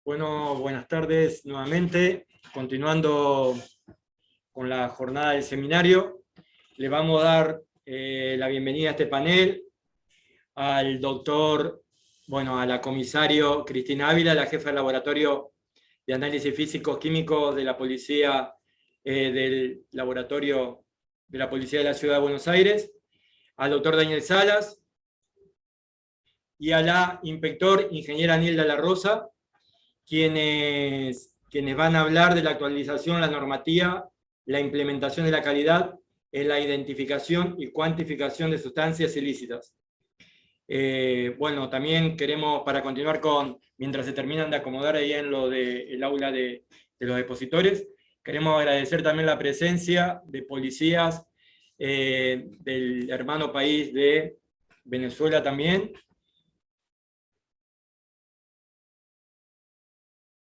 Bueno, buenas tardes nuevamente. Continuando con la jornada del seminario, le vamos a dar la bienvenida a este panel al doctor, a la comisario Cristina Ávila, la jefa del laboratorio de análisis físicos químicos de la policía, del laboratorio de la policía de la Ciudad de Buenos Aires, al doctor Daniel Salas y a la inspector ingeniera Nilda La Rosa, quienes van a hablar de la actualización, la normativa, la implementación de la calidad en la identificación y cuantificación de sustancias ilícitas. También queremos, para continuar mientras se terminan de acomodar ahí en lo del aula de los expositores, queremos agradecer también la presencia de policías del hermano país de Venezuela también,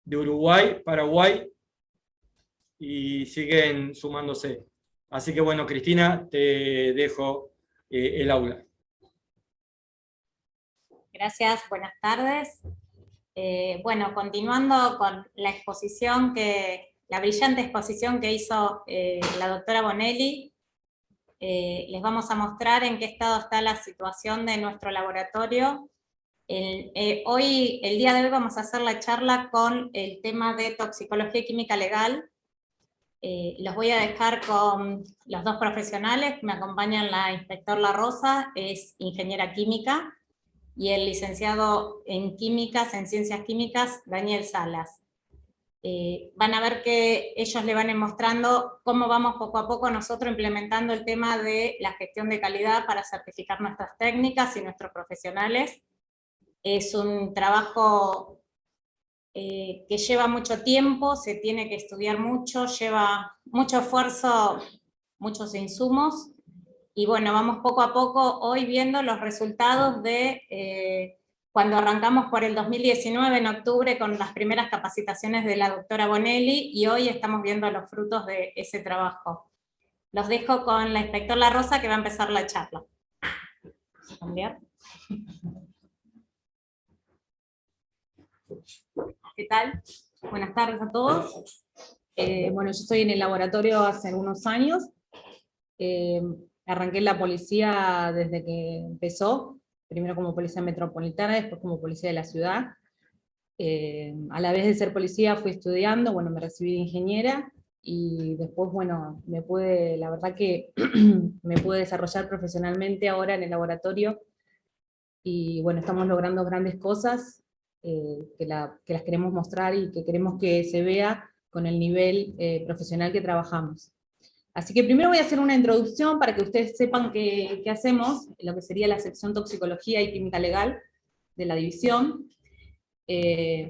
de Uruguay, Paraguay, y siguen sumándose. Así que bueno, Cristina, te dejo el aula. Gracias, buenas tardes. Continuando con la exposición la brillante exposición que hizo la doctora Bonelli, les vamos a mostrar en qué estado está la situación de nuestro laboratorio. Hoy, el día de hoy, vamos a hacer la charla con el tema de toxicología y química legal. Los voy a dejar con los dos profesionales que me acompañan. La inspector La Rosa es ingeniera química, y el licenciado en químicas, en ciencias químicas, Daniel Salas. Van a ver que ellos le van a ir mostrando cómo vamos poco a poco nosotros implementando el tema de la gestión de calidad para certificar nuestras técnicas y nuestros profesionales. Es un trabajo que lleva mucho tiempo, se tiene que estudiar mucho, lleva mucho esfuerzo, muchos insumos, y bueno, vamos poco a poco hoy viendo los resultados de cuando arrancamos por el 2019 en octubre con las primeras capacitaciones de la doctora Bonelli, y hoy estamos viendo los frutos de ese trabajo. Los dejo con la inspectora La Rosa, que va a empezar la charla. ¿Vamos a cambiar? ¿Qué tal? Buenas tardes a todos. Yo estoy en el laboratorio hace algunos años. Arranqué en la policía desde que empezó, primero como policía metropolitana, después como policía de la ciudad. A la vez de ser policía fui estudiando, me recibí de ingeniera, y después, la verdad que me pude desarrollar profesionalmente ahora en el laboratorio, y estamos logrando grandes cosas que las queremos mostrar y que queremos que se vea con el nivel profesional que trabajamos. Así que primero voy a hacer una introducción para que ustedes sepan qué hacemos, lo que sería la sección toxicología y química legal de la división,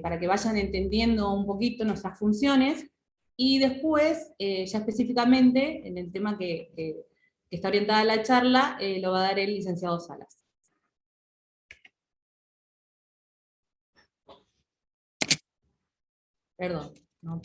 para que vayan entendiendo un poquito nuestras funciones, y después, ya específicamente, en el tema que está orientada la charla, lo va a dar el licenciado Salas. Perdón, no.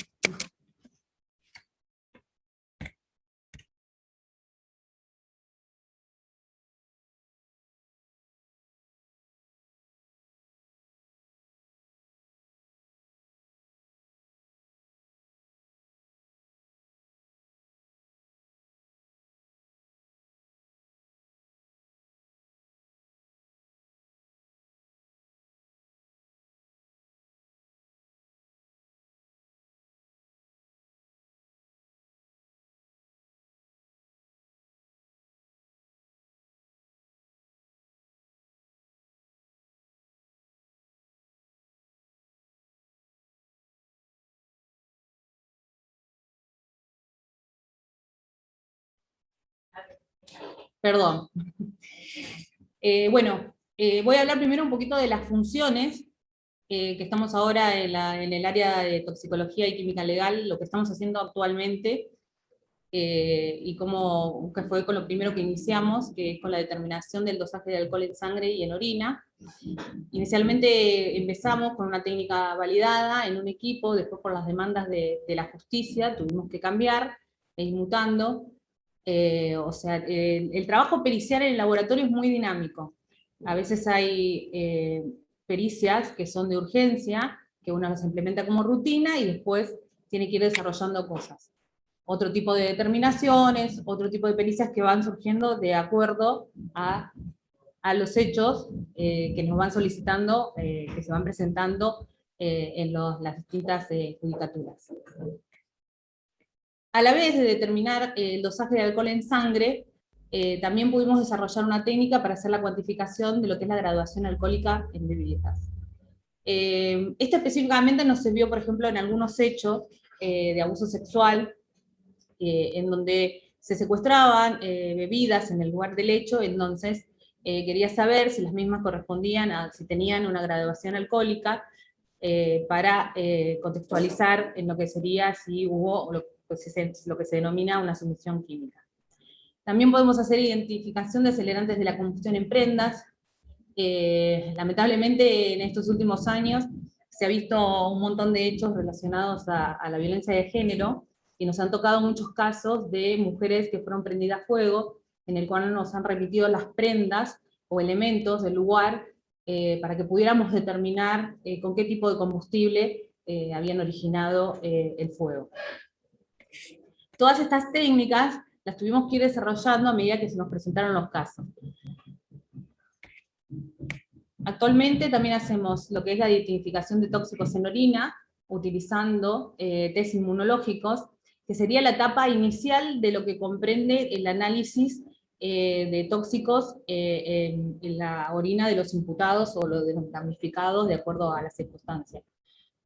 Perdón. Voy a hablar primero un poquito de las funciones, que estamos ahora en el área de toxicología y química legal, lo que estamos haciendo actualmente, y que fue con lo primero que iniciamos, que es con la determinación del dosaje de alcohol en sangre y en orina. Inicialmente empezamos con una técnica validada en un equipo, después por las demandas de la justicia tuvimos que cambiar e ir mutando. El trabajo pericial en el laboratorio es muy dinámico. A veces hay pericias que son de urgencia, que uno se implementa como rutina y después tiene que ir desarrollando cosas. Otro tipo de determinaciones, otro tipo de pericias que van surgiendo de acuerdo a los hechos que nos van solicitando, que se van presentando en las distintas judicaturas. A la vez de determinar el dosaje de alcohol en sangre, también pudimos desarrollar una técnica para hacer la cuantificación de lo que es la graduación alcohólica en bebidas. Esta específicamente nos sirvió, por ejemplo, en algunos hechos de abuso sexual, en donde se secuestraban bebidas en el lugar del hecho, entonces quería saber si las mismas correspondían a, si tenían una graduación alcohólica, para contextualizar en lo que sería si hubo lo que se denomina una sumisión química. También podemos hacer identificación de acelerantes de la combustión en prendas. Lamentablemente en estos últimos años se ha visto un montón de hechos relacionados a la violencia de género, y nos han tocado muchos casos de mujeres que fueron prendidas a fuego, en el cual nos han remitido las prendas o elementos del lugar para que pudiéramos determinar con qué tipo de combustible habían originado el fuego. Todas estas técnicas las tuvimos que ir desarrollando a medida que se nos presentaron los casos. Actualmente también hacemos lo que es la identificación de tóxicos en orina, utilizando test inmunológicos, que sería la etapa inicial de lo que comprende el análisis de tóxicos en la orina de los imputados o de los damnificados de acuerdo a las circunstancias.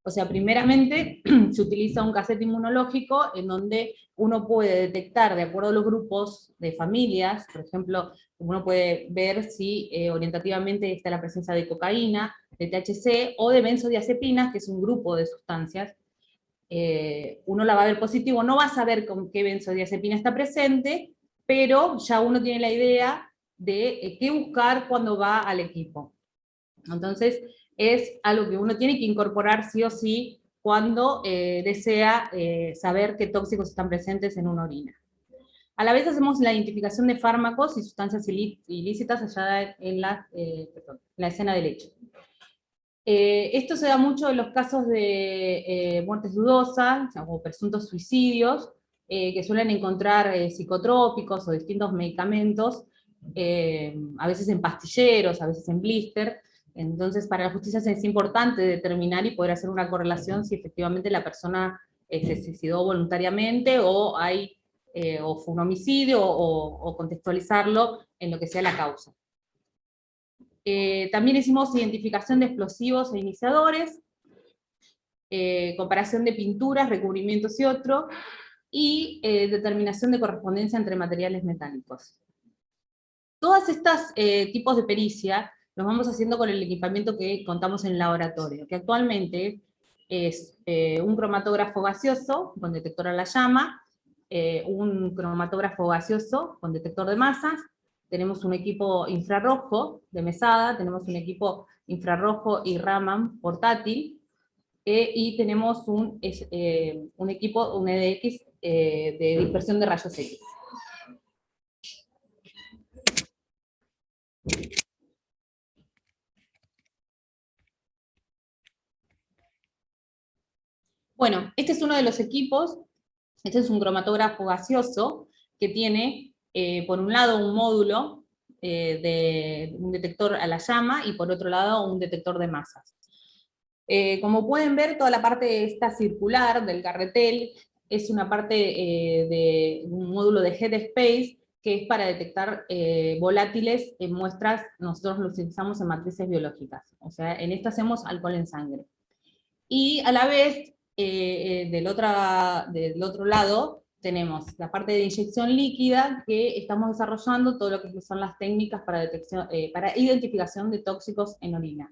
O sea, primeramente se utiliza un casete inmunológico en donde uno puede detectar, de acuerdo a los grupos de familias, por ejemplo, uno puede ver si orientativamente está la presencia de cocaína, de THC o de benzodiazepinas, que es un grupo de sustancias. Uno la va a ver positivo, no va a saber con qué benzodiazepina está presente, pero ya uno tiene la idea de qué buscar cuando va al equipo. Entonces, es algo que uno tiene que incorporar sí o sí cuando desea saber qué tóxicos están presentes en una orina. A la vez hacemos la identificación de fármacos y sustancias ilícitas allá en la escena del hecho. Esto se da mucho en los casos de muertes dudosas o presuntos suicidios, que suelen encontrar psicotrópicos o distintos medicamentos, a veces en pastilleros, a veces en blister. Entonces, para la justicia es importante determinar y poder hacer una correlación si efectivamente la persona se suicidó voluntariamente o, o fue un homicidio, o contextualizarlo en lo que sea la causa. También hicimos identificación de explosivos e iniciadores, comparación de pinturas, recubrimientos y otro, y determinación de correspondencia entre materiales metálicos. Todos estos tipos de pericia los vamos haciendo con el equipamiento que contamos en el laboratorio, que actualmente es un cromatógrafo gaseoso con detector a la llama, un cromatógrafo gaseoso con detector de masas, tenemos un equipo infrarrojo de mesada, tenemos un equipo infrarrojo y Raman portátil, y tenemos un equipo, un EDX de dispersión de rayos X. Bueno, este es uno de los equipos, este es un cromatógrafo gaseoso que tiene, por un lado, un módulo de un detector a la llama y por otro lado un detector de masas. Como pueden ver, toda la parte esta circular del carretel es una parte de un módulo de Headspace que es para detectar volátiles en muestras. Nosotros lo utilizamos en matrices biológicas, o sea, en esto hacemos alcohol en sangre. Y a la vez, del otro lado, tenemos la parte de inyección líquida, que estamos desarrollando todo lo que son las técnicas para, detección, para identificación de tóxicos en orina.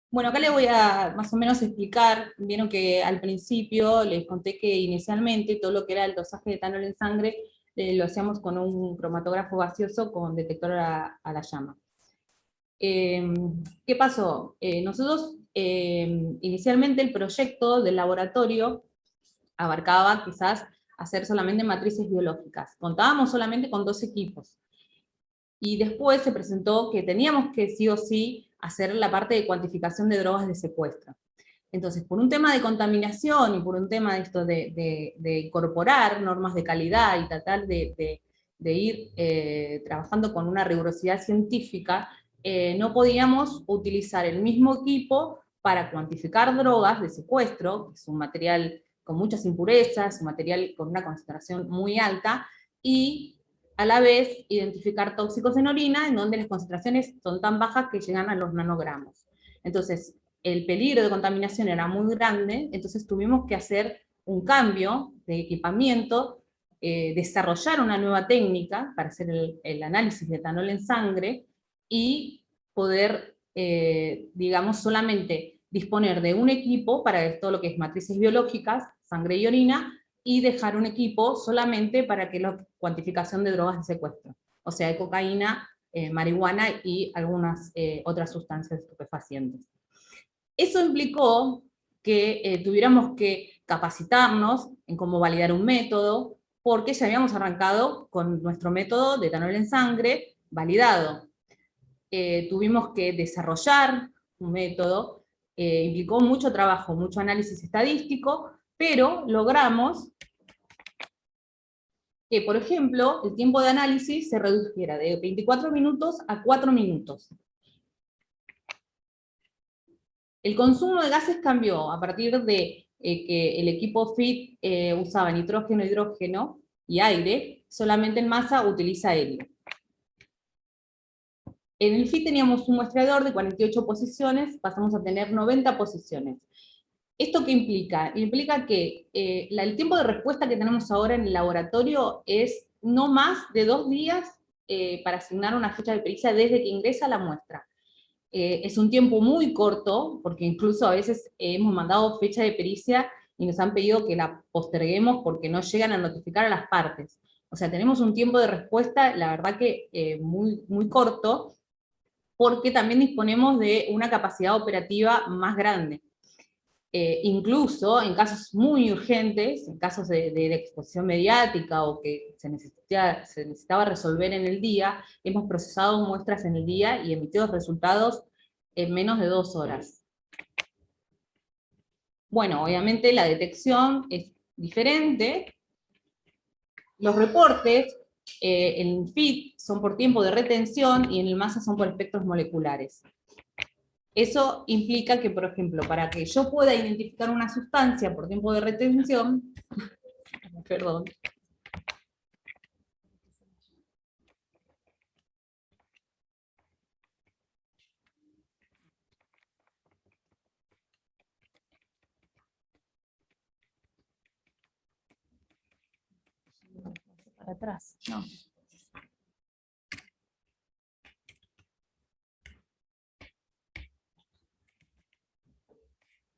Bueno, acá les voy a más o menos explicar. Vieron que al principio les conté que inicialmente todo lo que era el dosaje de etanol en sangre lo hacíamos con un cromatógrafo gaseoso con detector a la llama. ¿Qué pasó? Nosotros, inicialmente el proyecto del laboratorio abarcaba quizás hacer solamente matrices biológicas. Contábamos solamente con 2 equipos. y después se presentó que teníamos que sí o sí hacer la parte de cuantificación de drogas de secuestro. Entonces, por un tema de contaminación y por un tema de esto de incorporar normas de calidad y tratar de ir trabajando con una rigurosidad científica, no podíamos utilizar el mismo equipo para cuantificar drogas de secuestro, que es un material con muchas impurezas, un material con una concentración muy alta, y a la vez identificar tóxicos en orina, en donde las concentraciones son tan bajas que llegan a los nanogramos. Entonces, el peligro de contaminación era muy grande, entonces tuvimos que hacer un cambio de equipamiento, desarrollar una nueva técnica para hacer el análisis de etanol en sangre y poder, digamos, solamente disponer de un equipo para todo lo que es matrices biológicas, sangre y orina, y dejar un equipo solamente para que la cuantificación de drogas de secuestro, o sea, de cocaína, marihuana y algunas otras sustancias estupefacientes. Eso implicó que tuviéramos que capacitarnos en cómo validar un método, porque ya habíamos arrancado con nuestro método de etanol en sangre validado. Tuvimos que desarrollar un método, implicó mucho trabajo, mucho análisis estadístico, pero logramos que, por ejemplo, el tiempo de análisis se redujera de 24 minutos a 4 minutos. El consumo de gases cambió a partir de que el equipo FIT usaba nitrógeno, hidrógeno y aire, solamente en masa utiliza helio. En el FIT teníamos un muestreador de 48 posiciones, pasamos a tener 90 posiciones. ¿Esto qué implica? Implica que el tiempo de respuesta que tenemos ahora en el laboratorio es no más de 2 días para asignar una fecha de pericia desde que ingresa la muestra. Es un tiempo muy corto, porque incluso a veces hemos mandado fecha de pericia y nos han pedido que la posterguemos porque no llegan a notificar a las partes. O sea, tenemos un tiempo de respuesta, la verdad que muy, muy corto, porque también disponemos de una capacidad operativa más grande. Incluso en casos muy urgentes, en casos de exposición mediática o que se necesitaba resolver en el día, hemos procesado muestras en el día y emitido resultados en menos de 2 horas. Bueno, obviamente la detección es diferente. Los reportes en FIT son por tiempo de retención y en el MASA son por espectros moleculares. Eso implica que, por ejemplo, para que yo pueda identificar una sustancia por tiempo de retención, perdón, para atrás, no.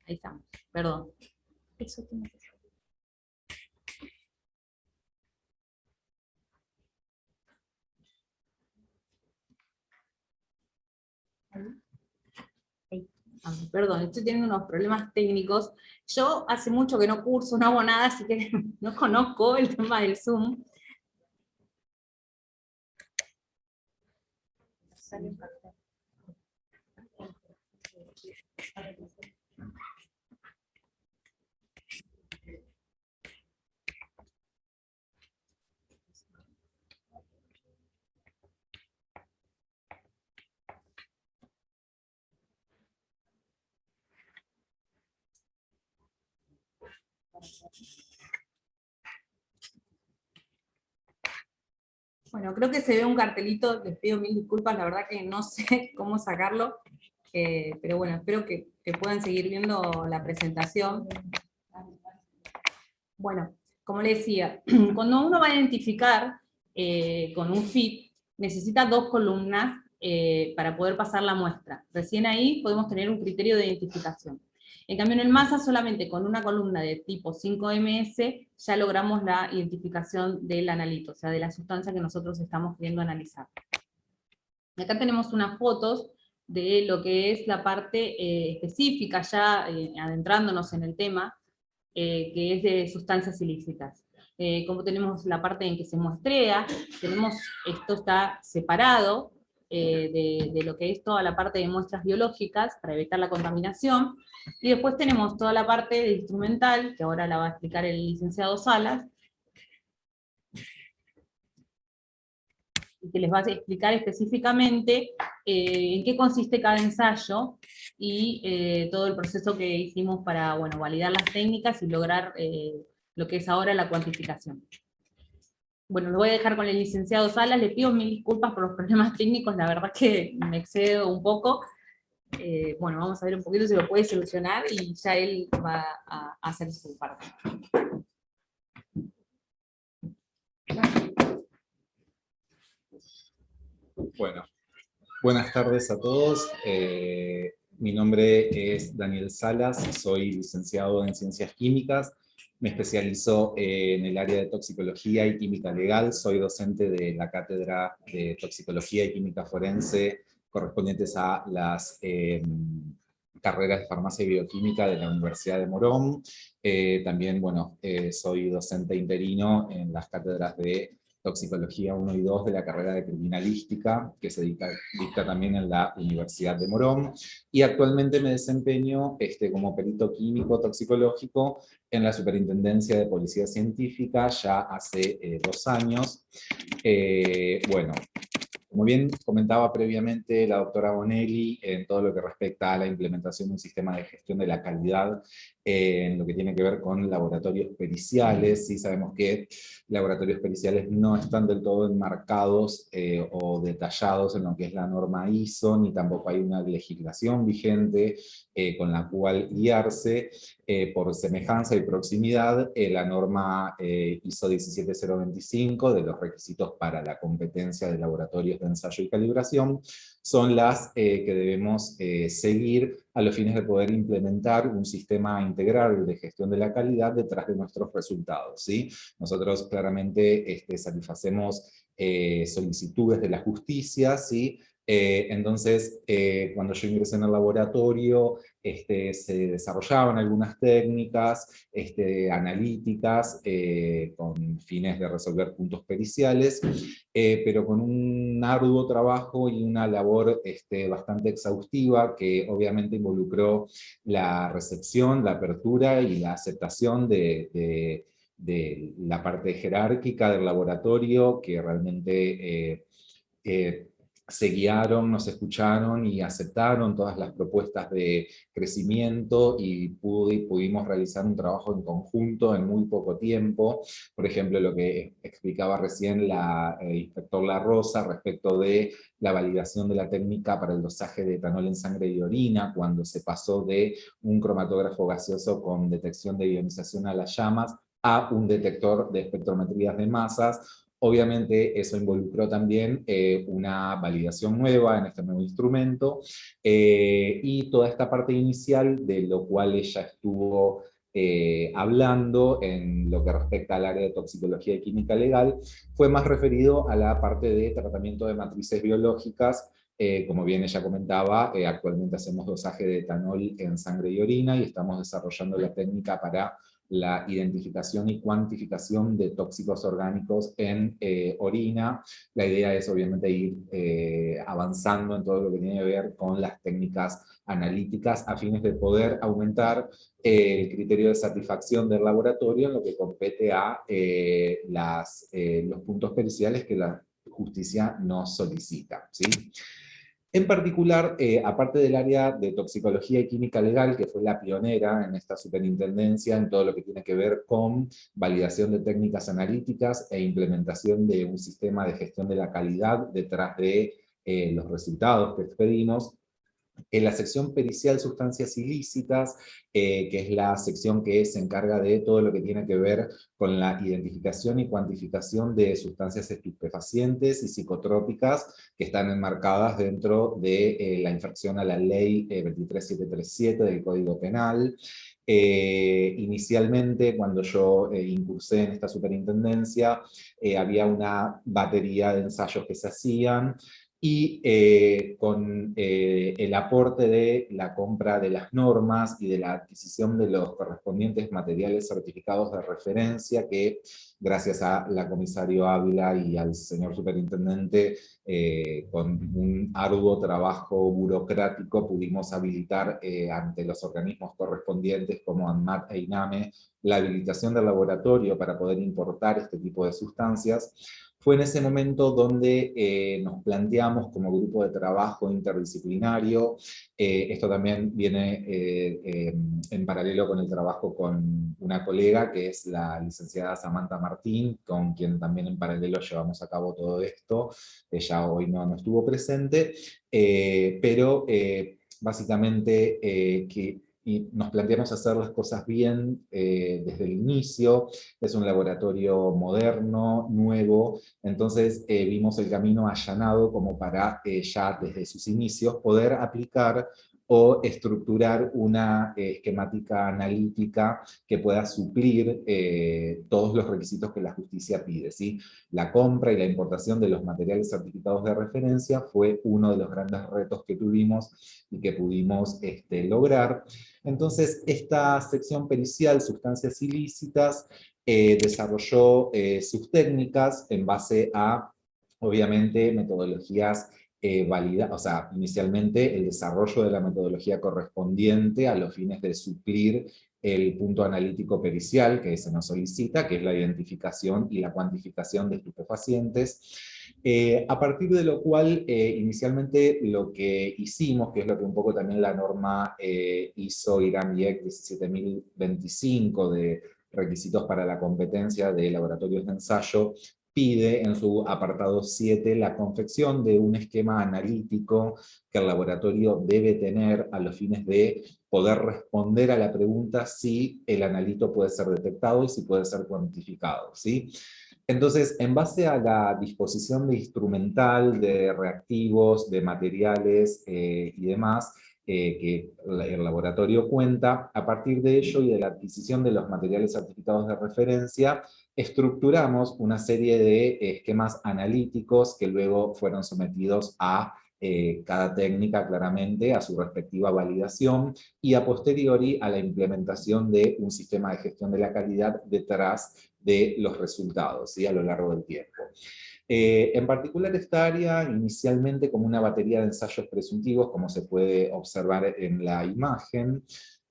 Ahí estamos, perdón. Eso tiene que ser. Perdón, estoy teniendo unos problemas técnicos. Yo hace mucho que no curso, no hago nada, así que no conozco el tema del Zoom. Bueno, creo que se ve un cartelito, les pido mil disculpas, la verdad que no sé cómo sacarlo, pero bueno, espero que puedan seguir viendo la presentación. Bueno, como les decía, cuando uno va a identificar con un FIT, necesita 2 columnas para poder pasar la muestra. Recién ahí podemos tener un criterio de identificación. En cambio, en el MASA, solamente con una columna de tipo 5MS, ya logramos la identificación del analito, o sea, de la sustancia que nosotros estamos queriendo analizar. Acá tenemos unas fotos de lo que es la parte específica, ya adentrándonos en el tema, que es de sustancias ilícitas. como tenemos la parte en que se muestrea, esto está separado de lo que es toda la parte de muestras biológicas para evitar la contaminación, y después tenemos toda la parte de instrumental, que ahora la va a explicar el licenciado Salas, y que les va a explicar específicamente en qué consiste cada ensayo, y todo el proceso que hicimos para, bueno, validar las técnicas y lograr lo que es ahora la cuantificación. Bueno, lo voy a dejar con el licenciado Salas, le pido mil disculpas por los problemas técnicos, la verdad que me excedo un poco. Bueno, vamos a ver un poquito si lo puede solucionar, y ya él va a hacer su parte. Bueno, buenas tardes a todos. Mi nombre es Daniel Salas, soy licenciado en Ciencias Químicas, me especializo en el área de Toxicología y Química Legal, soy docente de la Cátedra de Toxicología y Química Forense correspondientes a las carreras de Farmacia y Bioquímica de la Universidad de Morón. También, bueno, soy docente interino en las cátedras de Toxicología 1 y 2 de la carrera de Criminalística, que se dicta también en la Universidad de Morón, y actualmente me desempeño como perito químico toxicológico en la Superintendencia de Policía Científica ya hace 2 años. Bueno, como bien comentaba previamente la doctora Bonelli, en todo lo que respecta a la implementación de un sistema de gestión de la calidad, en lo que tiene que ver con laboratorios periciales, sí sabemos que laboratorios periciales no están del todo enmarcados o detallados en lo que es la norma ISO, ni tampoco hay una legislación vigente con la cual guiarse. Por semejanza y proximidad, la norma ISO 17025 de los requisitos para la competencia de laboratorios de ensayo y calibración son las que debemos seguir a los fines de poder implementar un sistema integral de gestión de la calidad detrás de nuestros resultados, ¿sí? Nosotros claramente satisfacemos solicitudes de la justicia, ¿sí? Entonces, cuando yo ingresé en el laboratorio, se desarrollaban algunas técnicas analíticas con fines de resolver puntos periciales, pero con un arduo trabajo y una labor bastante exhaustiva que obviamente involucró la recepción, la apertura y la aceptación de la parte jerárquica del laboratorio, que realmente se guiaron, nos escucharon y aceptaron todas las propuestas de crecimiento, y pudimos realizar un trabajo en conjunto en muy poco tiempo. Por ejemplo, lo que explicaba recién el inspector La Rosa respecto de la validación de la técnica para el dosaje de etanol en sangre y orina, cuando se pasó de un cromatógrafo gaseoso con detección de ionización a las llamas a un detector de espectrometrías de masas. Obviamente eso involucró también una validación nueva en este nuevo instrumento, y toda esta parte inicial de lo cual ella estuvo hablando en lo que respecta al área de toxicología y química legal fue más referido a la parte de tratamiento de matrices biológicas. Como bien ella comentaba, actualmente hacemos dosaje de etanol en sangre y orina, y estamos desarrollando la técnica para la identificación y cuantificación de tóxicos orgánicos en orina. La idea es obviamente ir avanzando en todo lo que tiene que ver con las técnicas analíticas a fines de poder aumentar el criterio de satisfacción del laboratorio en lo que compete a los puntos periciales que la justicia nos solicita, ¿sí? En particular, aparte del área de toxicología y química legal, que fue la pionera en esta superintendencia en todo lo que tiene que ver con validación de técnicas analíticas e implementación de un sistema de gestión de la calidad detrás de los resultados que expedimos, en la sección pericial sustancias ilícitas, que es la sección que se encarga de todo lo que tiene que ver con la identificación y cuantificación de sustancias estupefacientes y psicotrópicas que están enmarcadas dentro de la infracción a la ley 23737 del Código Penal. Inicialmente, cuando yo incursé en esta superintendencia, había una batería de ensayos que se hacían, y con el aporte de la compra de las normas y de la adquisición de los correspondientes materiales certificados de referencia que, gracias a la comisario Ávila y al señor superintendente, con un arduo trabajo burocrático pudimos habilitar ante los organismos correspondientes como ANMAT e INAME la habilitación del laboratorio para poder importar este tipo de sustancias. Fue en ese momento donde nos planteamos como grupo de trabajo interdisciplinario, esto también viene en paralelo con el trabajo con una colega que es la licenciada Samantha Martín, con quien también en paralelo llevamos a cabo todo esto. Ella hoy no estuvo presente, pero básicamente y nos planteamos hacer las cosas bien desde el inicio. Es un laboratorio moderno, nuevo, entonces vimos el camino allanado como para ya desde sus inicios poder aplicar o estructurar una esquemática analítica que pueda suplir todos los requisitos que la justicia pide, ¿sí? La compra y la importación de los materiales certificados de referencia fue uno de los grandes retos que tuvimos y que pudimos lograr. Entonces, esta sección pericial, sustancias ilícitas, desarrolló sus técnicas en base a, obviamente, metodologías validadas, o sea, inicialmente el desarrollo de la metodología correspondiente a los fines de suplir el punto analítico pericial que se nos solicita, que es la identificación y la cuantificación de estupefacientes. A partir de lo cual, inicialmente lo que hicimos, que es lo que un poco también la norma ISO-IRAM-IEC 17025 de requisitos para la competencia de laboratorios de ensayo, pide en su apartado 7 la confección de un esquema analítico que el laboratorio debe tener a los fines de poder responder a la pregunta si el analito puede ser detectado y si puede ser cuantificado, ¿sí? Entonces, en base a la disposición de instrumental, de reactivos, de materiales y demás, que el laboratorio cuenta, a partir de ello y de la adquisición de los materiales certificados de referencia, estructuramos una serie de esquemas analíticos que luego fueron sometidos a cada técnica claramente a su respectiva validación y a posteriori a la implementación de un sistema de gestión de la calidad detrás de los resultados, ¿sí? A lo largo del tiempo. En particular esta área, inicialmente como una batería de ensayos presuntivos, como se puede observar en la imagen,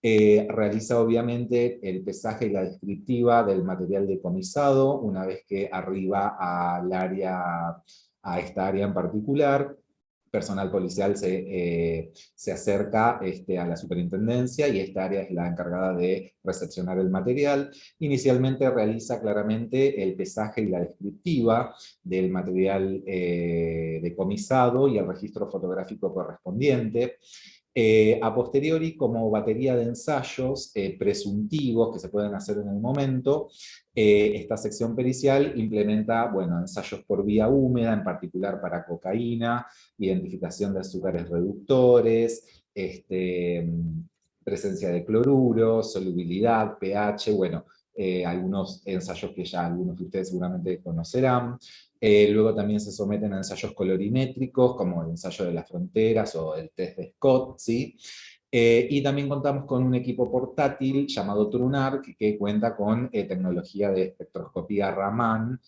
realiza obviamente el pesaje y la descriptiva del material decomisado, una vez que arriba a esta área en particular. Personal policial se acerca a la superintendencia y esta área es la encargada de recepcionar el material. Inicialmente realiza claramente el pesaje y la descriptiva del material decomisado y el registro fotográfico correspondiente. A posteriori, como batería de ensayos presuntivos que se pueden hacer en el momento, esta sección pericial implementa, bueno, ensayos por vía húmeda, en particular para cocaína, identificación de azúcares reductores, presencia de cloruro, solubilidad, pH, bueno, algunos ensayos que ya algunos de ustedes seguramente conocerán. Luego también se someten a ensayos colorimétricos, como el ensayo de las fronteras o el test de Scott, ¿sí? Y también contamos con un equipo portátil llamado Trunar, que cuenta con tecnología de espectroscopía Raman.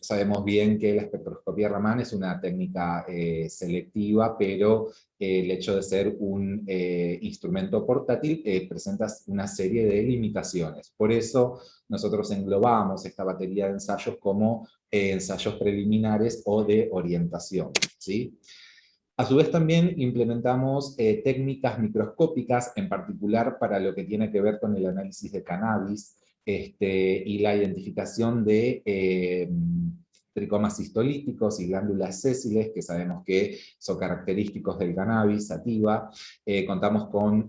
Sabemos bien que la espectroscopía Raman es una técnica selectiva, pero el hecho de ser un instrumento portátil presenta una serie de limitaciones. Por eso nosotros englobamos esta batería de ensayos como ensayos preliminares o de orientación, ¿sí? A su vez también implementamos técnicas microscópicas, en particular para lo que tiene que ver con el análisis de cannabis y la identificación de tricomas histolíticos y glándulas sésiles, que sabemos que son característicos del cannabis sativa. Contamos con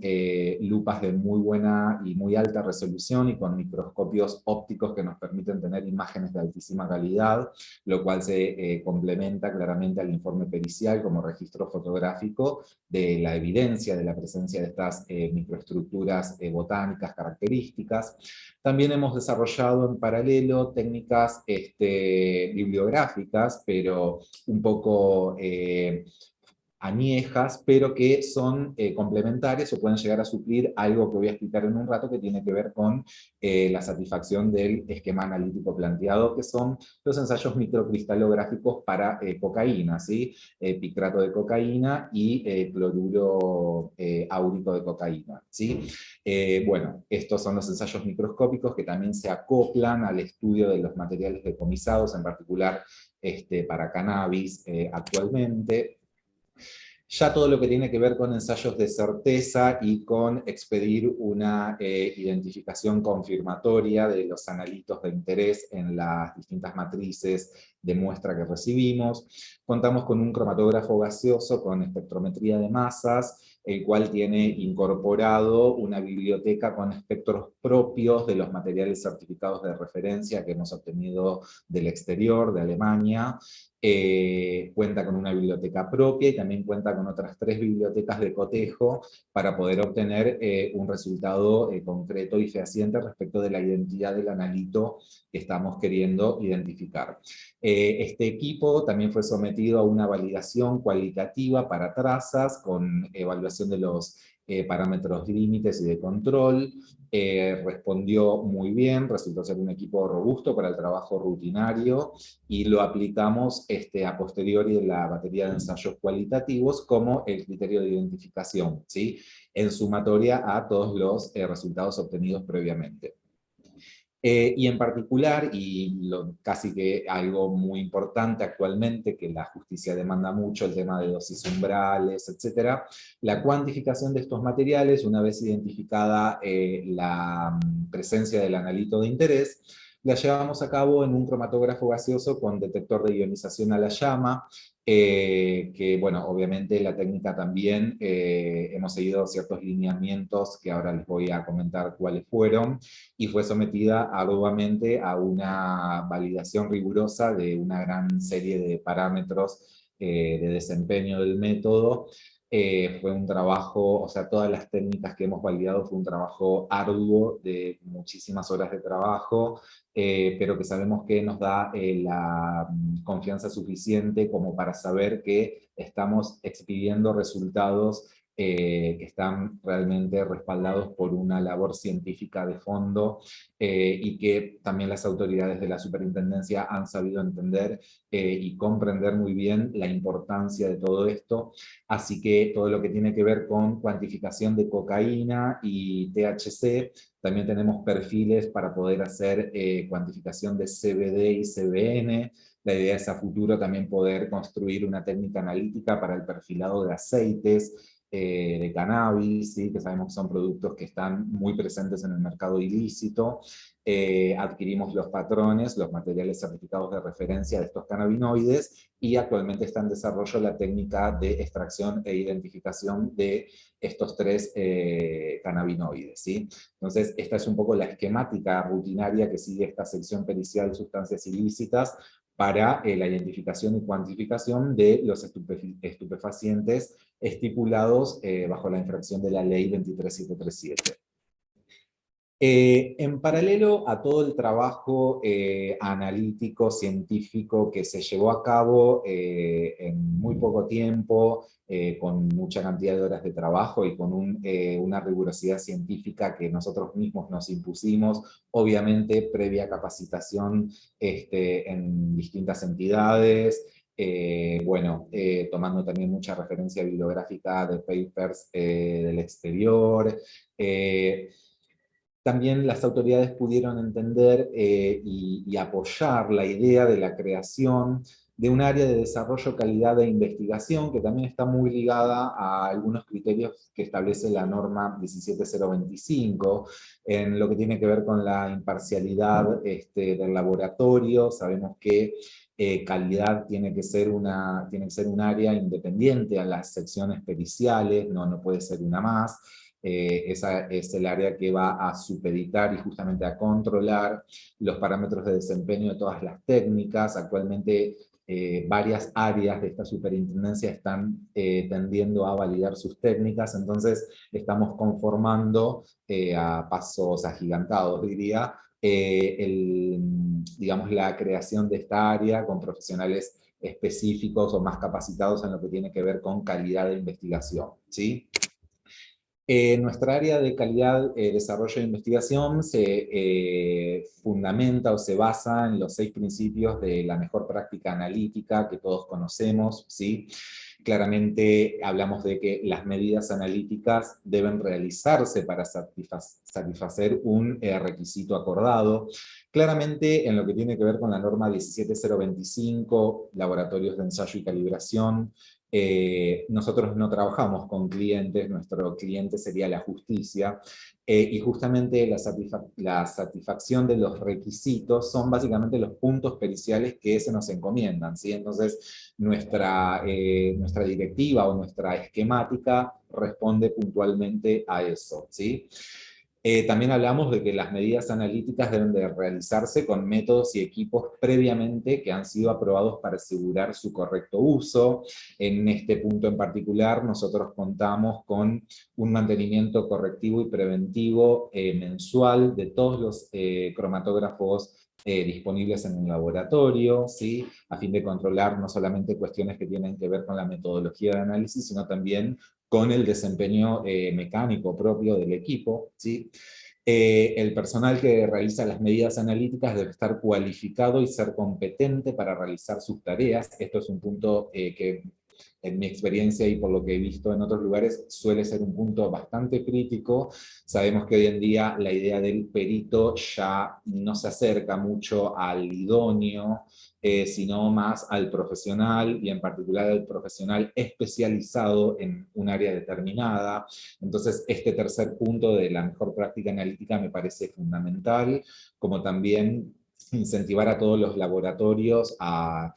lupas de muy buena y muy alta resolución y con microscopios ópticos que nos permiten tener imágenes de altísima calidad, lo cual se complementa claramente al informe pericial como registro fotográfico de la evidencia de la presencia de estas microestructuras botánicas características. También hemos desarrollado en paralelo técnicas bibliográficas bibliográficas, pero un poco añejas, pero que son complementarias o pueden llegar a suplir algo que voy a explicar en un rato que tiene que ver con la satisfacción del esquema analítico planteado, que son los ensayos microcristalográficos para cocaína, ¿sí? Picrato de cocaína y cloruro áurico de cocaína, ¿sí? Bueno, estos son los ensayos microscópicos que también se acoplan al estudio de los materiales decomisados, en particular para cannabis actualmente. Ya todo lo que tiene que ver con ensayos de certeza y con expedir una identificación confirmatoria de los analitos de interés en las distintas matrices de muestra que recibimos. Contamos con un cromatógrafo gaseoso con espectrometría de masas, el cual tiene incorporado una biblioteca con espectros propios de los materiales certificados de referencia que hemos obtenido del exterior, de Alemania. Cuenta con una biblioteca propia y también cuenta con otras 3 bibliotecas de cotejo para poder obtener un resultado concreto y fehaciente respecto de la identidad del analito que estamos queriendo identificar. Este equipo también fue sometido a una validación cualitativa para trazas con evaluación de los parámetros límites y de control. Respondió muy bien, resultó ser un equipo robusto para el trabajo rutinario y lo aplicamos a posteriori de la batería de ensayos cualitativos como el criterio de identificación, ¿sí? En sumatoria a todos los resultados obtenidos previamente. Y en particular, y casi que algo muy importante actualmente, que la justicia demanda mucho, el tema de dosis umbrales, etc., la cuantificación de estos materiales, una vez identificada la presencia del analito de interés, la llevamos a cabo en un cromatógrafo gaseoso con detector de ionización a la llama, que, bueno, obviamente la técnica también, hemos seguido ciertos lineamientos que ahora les voy a comentar cuáles fueron, y fue sometida arduamente a una validación rigurosa de una gran serie de parámetros de desempeño del método. Fue un trabajo, o sea, todas las técnicas que hemos validado fue un trabajo arduo de muchísimas horas de trabajo, pero que sabemos que nos da la confianza suficiente como para saber que estamos expidiendo resultados que están realmente respaldados por una labor científica de fondo y que también las autoridades de la superintendencia han sabido entender y comprender muy bien la importancia de todo esto. Así que todo lo que tiene que ver con cuantificación de cocaína y THC, también tenemos perfiles para poder hacer cuantificación de CBD y CBN. La idea es a futuro también poder construir una técnica analítica para el perfilado de aceites, de cannabis, ¿sí? Que sabemos que son productos que están muy presentes en el mercado ilícito. Adquirimos los patrones, los materiales certificados de referencia de estos cannabinoides, y actualmente está en desarrollo la técnica de extracción e identificación de estos 3 cannabinoides, ¿sí? Entonces, esta es un poco la esquemática rutinaria que sigue esta sección pericial de sustancias ilícitas para la identificación y cuantificación de los estupefacientes estipulados bajo la infracción de la ley 23737. En paralelo a todo el trabajo analítico, científico que se llevó a cabo en muy poco tiempo, con mucha cantidad de horas de trabajo y con una rigurosidad científica que nosotros mismos nos impusimos, obviamente previa capacitación en distintas entidades, tomando también mucha referencia bibliográfica de papers del exterior. También las autoridades pudieron entender y apoyar la idea de la creación de un área de desarrollo, calidad e investigación, que también está muy ligada a algunos criterios que establece la norma 17025, en lo que tiene que ver con la imparcialidad del laboratorio. Sabemos que calidad tiene que ser un área independiente a las secciones periciales, no puede ser una más. Esa es el área que va a supeditar y justamente a controlar los parámetros de desempeño de todas las técnicas. Actualmente varias áreas de esta superintendencia están tendiendo a validar sus técnicas, entonces estamos conformando a pasos agigantados, diría, digamos, la creación de esta área con profesionales específicos o más capacitados en lo que tiene que ver con calidad de investigación, ¿sí? Nuestra área de calidad, desarrollo e investigación se fundamenta o se basa en los 6 principios de la mejor práctica analítica que todos conocemos, ¿sí? Claramente hablamos de que las medidas analíticas deben realizarse para satisfacer un requisito acordado. Claramente en lo que tiene que ver con la norma 17025, laboratorios de ensayo y calibración, nosotros no trabajamos con clientes, nuestro cliente sería la justicia, y justamente la satisfacción de los requisitos son básicamente los puntos periciales que se nos encomiendan, ¿sí? Entonces, nuestra directiva o nuestra esquemática responde puntualmente a eso, ¿sí? También hablamos de que las medidas analíticas deben de realizarse con métodos y equipos previamente que han sido aprobados para asegurar su correcto uso. En este punto en particular, nosotros contamos con un mantenimiento correctivo y preventivo mensual de todos los cromatógrafos disponibles en el laboratorio, ¿sí? A fin de controlar no solamente cuestiones que tienen que ver con la metodología de análisis, sino también con el desempeño mecánico propio del equipo, ¿sí? El personal que realiza las medidas analíticas debe estar cualificado y ser competente para realizar sus tareas. Esto es un punto que en mi experiencia y por lo que he visto en otros lugares suele ser un punto bastante crítico. Sabemos que hoy en día la idea del perito ya no se acerca mucho al idóneo, sino más al profesional, y en particular al profesional especializado en un área determinada. Entonces, este tercer punto de la mejor práctica analítica me parece fundamental, como también incentivar a todos los laboratorios a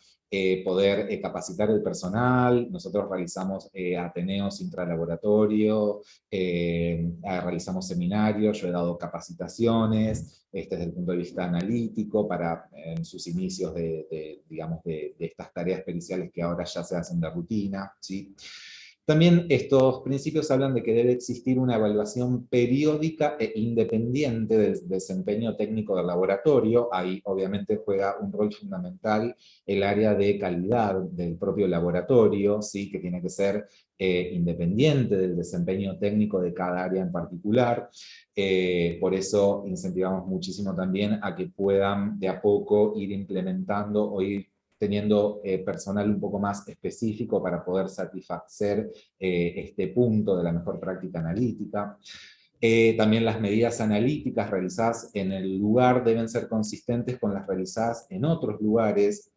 poder capacitar el personal. Nosotros realizamos ateneos intralaboratorio, realizamos seminarios, yo he dado capacitaciones, desde el punto de vista analítico, para en sus inicios digamos, de estas tareas periciales que ahora ya se hacen de rutina, ¿sí? También estos principios hablan de que debe existir una evaluación periódica e independiente del desempeño técnico del laboratorio. Ahí obviamente juega un rol fundamental el área de calidad del propio laboratorio, ¿sí? Que tiene que ser independiente del desempeño técnico de cada área en particular. Por eso incentivamos muchísimo también a que puedan de a poco ir implementando o ir teniendo personal un poco más específico para poder satisfacer este punto de la mejor práctica analítica. También las medidas analíticas realizadas en el lugar deben ser consistentes con las realizadas en otros lugares.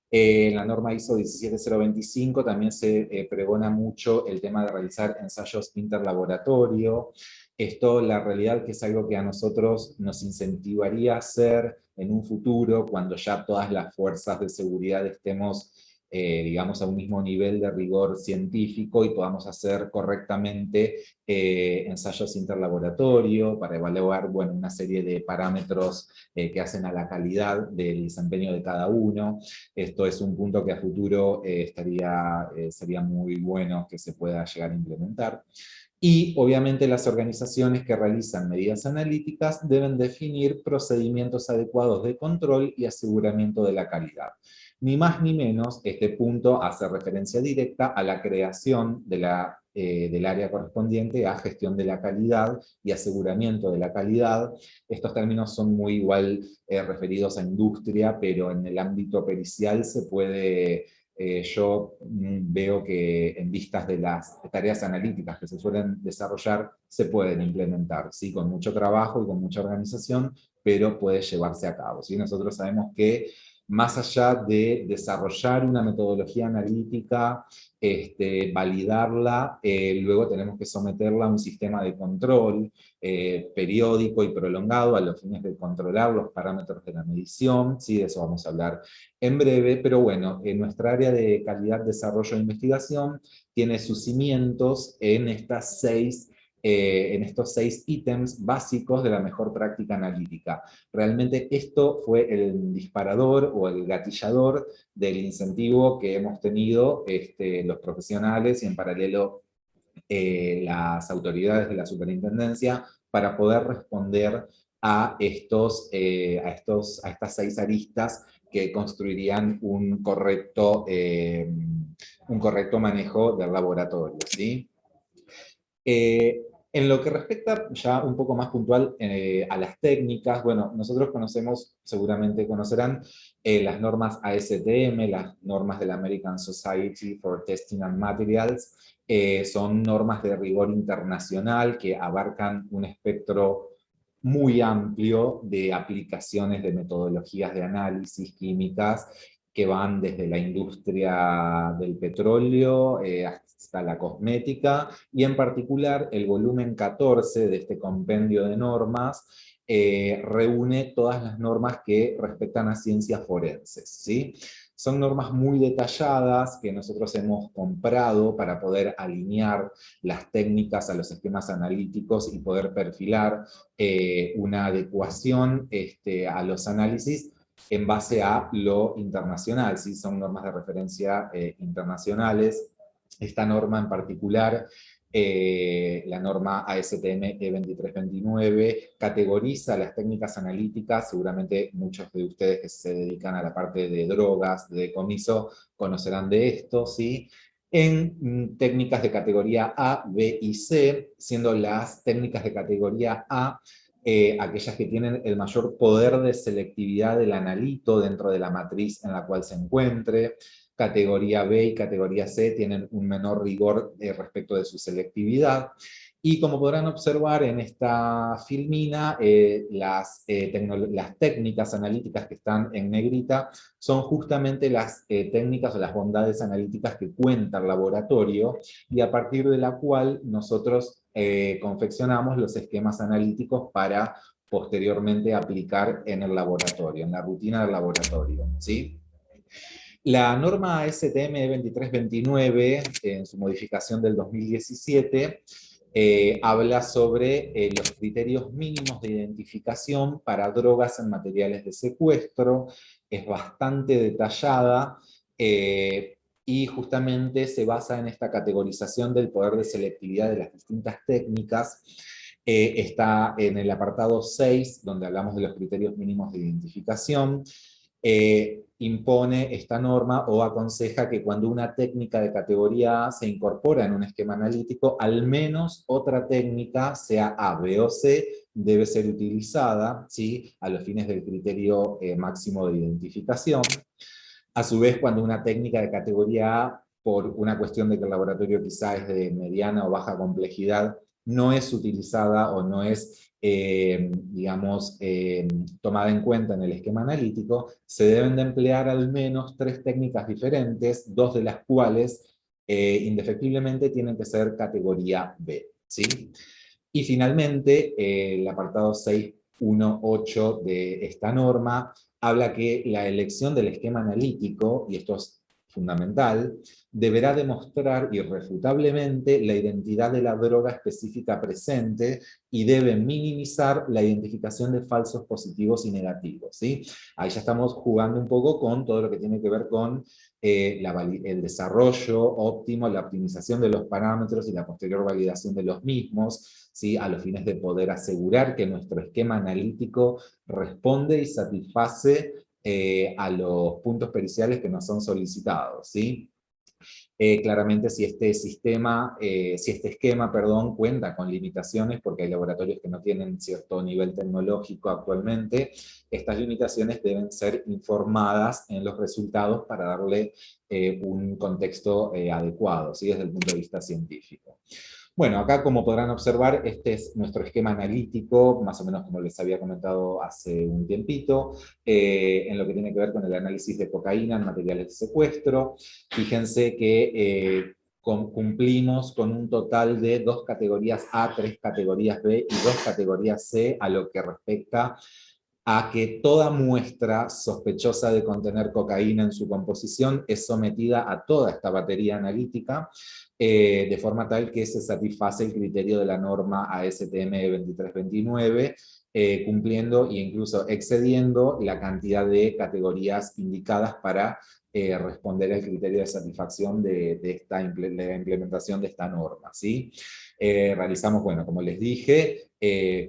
En la norma ISO 17025 también se pregona mucho el tema de realizar ensayos interlaboratorio. Esto, la realidad, que es algo que a nosotros nos incentivaría a hacer en un futuro, cuando ya todas las fuerzas de seguridad estemos, digamos, a un mismo nivel de rigor científico y podamos hacer correctamente ensayos interlaboratorio para evaluar, bueno, una serie de parámetros que hacen a la calidad del desempeño de cada uno. Esto es un punto que a futuro sería muy bueno que se pueda llegar a implementar. Y obviamente las organizaciones que realizan medidas analíticas deben definir procedimientos adecuados de control y aseguramiento de la calidad. Ni más ni menos, este punto hace referencia directa a la creación del área correspondiente a gestión de la calidad y aseguramiento de la calidad. Estos términos son muy igual referidos a industria, pero en el ámbito pericial se puede... yo veo que en vistas de las tareas analíticas que se suelen desarrollar, se pueden implementar, ¿sí? Con mucho trabajo y con mucha organización, pero puede llevarse a cabo, ¿sí? Nosotros sabemos que más allá de desarrollar una metodología analítica, validarla, luego tenemos que someterla a un sistema de control periódico y prolongado a los fines de controlar los parámetros de la medición, ¿sí? De eso vamos a hablar en breve, pero bueno, en nuestra área de calidad, desarrollo e investigación tiene sus cimientos en estos 6 ítems básicos de la mejor práctica analítica. Realmente esto fue el disparador o el gatillador del incentivo que hemos tenido los profesionales y en paralelo las autoridades de la superintendencia para poder responder a estas 6 aristas que construirían un correcto manejo del laboratorio, ¿sí? En lo que respecta ya un poco más puntual a las técnicas, bueno, nosotros conocemos, seguramente conocerán, las normas ASTM, las normas de la American Society for Testing and Materials, son normas de rigor internacional que abarcan un espectro muy amplio de aplicaciones de metodologías de análisis químicas que van desde la industria del petróleo hasta la cosmética, y en particular el volumen 14 de este compendio de normas reúne todas las normas que respectan a ciencias forenses, ¿sí? Son normas muy detalladas que nosotros hemos comprado para poder alinear las técnicas a los esquemas analíticos y poder perfilar una adecuación a los análisis en base a lo internacional, ¿sí? Son normas de referencia internacionales. Esta norma en particular, la norma ASTM E2329, categoriza las técnicas analíticas. Seguramente muchos de ustedes que se dedican a la parte de drogas, de decomiso, conocerán de esto, ¿sí? En técnicas de categoría A, B y C, siendo las técnicas de categoría A aquellas que tienen el mayor poder de selectividad del analito dentro de la matriz en la cual se encuentre. Categoría B y categoría C tienen un menor rigor respecto de su selectividad. Y como podrán observar en esta filmina, las técnicas analíticas que están en negrita son justamente las técnicas o las bondades analíticas que cuenta el laboratorio, y a partir de la cual nosotros confeccionamos los esquemas analíticos para posteriormente aplicar en el laboratorio, en la rutina del laboratorio, ¿sí? La norma ASTM 2329, en su modificación del 2017, habla sobre los criterios mínimos de identificación para drogas en materiales de secuestro. Es bastante detallada y justamente se basa en esta categorización del poder de selectividad de las distintas técnicas. Está en el apartado 6, donde hablamos de los criterios mínimos de identificación. Impone esta norma o aconseja que cuando una técnica de categoría A se incorpora en un esquema analítico, al menos otra técnica, sea A, B o C, debe ser utilizada, ¿sí?, a los fines del criterio máximo de identificación. A su vez, cuando una técnica de categoría A, por una cuestión de que el laboratorio quizá es de mediana o baja complejidad, no es utilizada o no es digamos, tomada en cuenta en el esquema analítico, se deben de emplear al menos 3 técnicas diferentes, 2 de las cuales indefectiblemente tienen que ser categoría B, ¿sí? Y finalmente, el apartado 6.1.8 de esta norma habla que la elección del esquema analítico, y esto es fundamental, deberá demostrar irrefutablemente la identidad de la droga específica presente y debe minimizar la identificación de falsos positivos y negativos, ¿sí? Ahí ya estamos jugando un poco con todo lo que tiene que ver con el desarrollo óptimo, la optimización de los parámetros y la posterior validación de los mismos, ¿sí?, a los fines de poder asegurar que nuestro esquema analítico responde y satisface a los puntos periciales que nos son solicitados, ¿sí? Claramente si este esquema, cuenta con limitaciones, porque hay laboratorios que no tienen cierto nivel tecnológico actualmente, estas limitaciones deben ser informadas en los resultados para darle un contexto adecuado, ¿sí?, desde el punto de vista científico. Bueno, acá como podrán observar, este es nuestro esquema analítico, más o menos como les había comentado hace un tiempito, en lo que tiene que ver con el análisis de cocaína en materiales de secuestro. Fíjense que cumplimos con un total de 2 categorías A, 3 categorías B y 2 categorías C a lo que respecta a que toda muestra sospechosa de contener cocaína en su composición es sometida a toda esta batería analítica, de forma tal que se satisface el criterio de la norma ASTM 2329, cumpliendo e incluso excediendo la cantidad de categorías indicadas para responder al criterio de satisfacción de la implementación de esta norma, ¿sí? Realizamos, bueno, como les dije,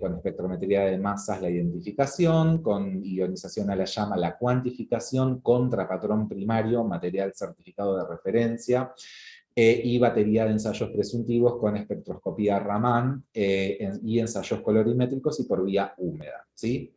con espectrometría de masas la identificación, con ionización a la llama la cuantificación, contra patrón primario, material certificado de referencia, y batería de ensayos presuntivos con espectroscopía Raman y ensayos colorimétricos y por vía húmeda, ¿sí?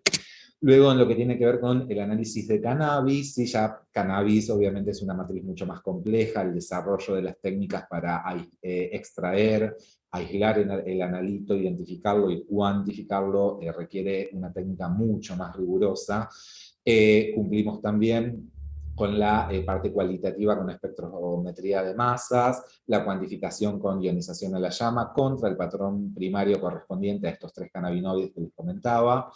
Luego, en lo que tiene que ver con el análisis de cannabis, sí, ya cannabis obviamente es una matriz mucho más compleja, el desarrollo de las técnicas para extraer, aislar el analito, identificarlo y cuantificarlo requiere una técnica mucho más rigurosa. Cumplimos también con la parte cualitativa con espectrometría de masas, la cuantificación con ionización a la llama contra el patrón primario correspondiente a estos 3 cannabinoides que les comentaba,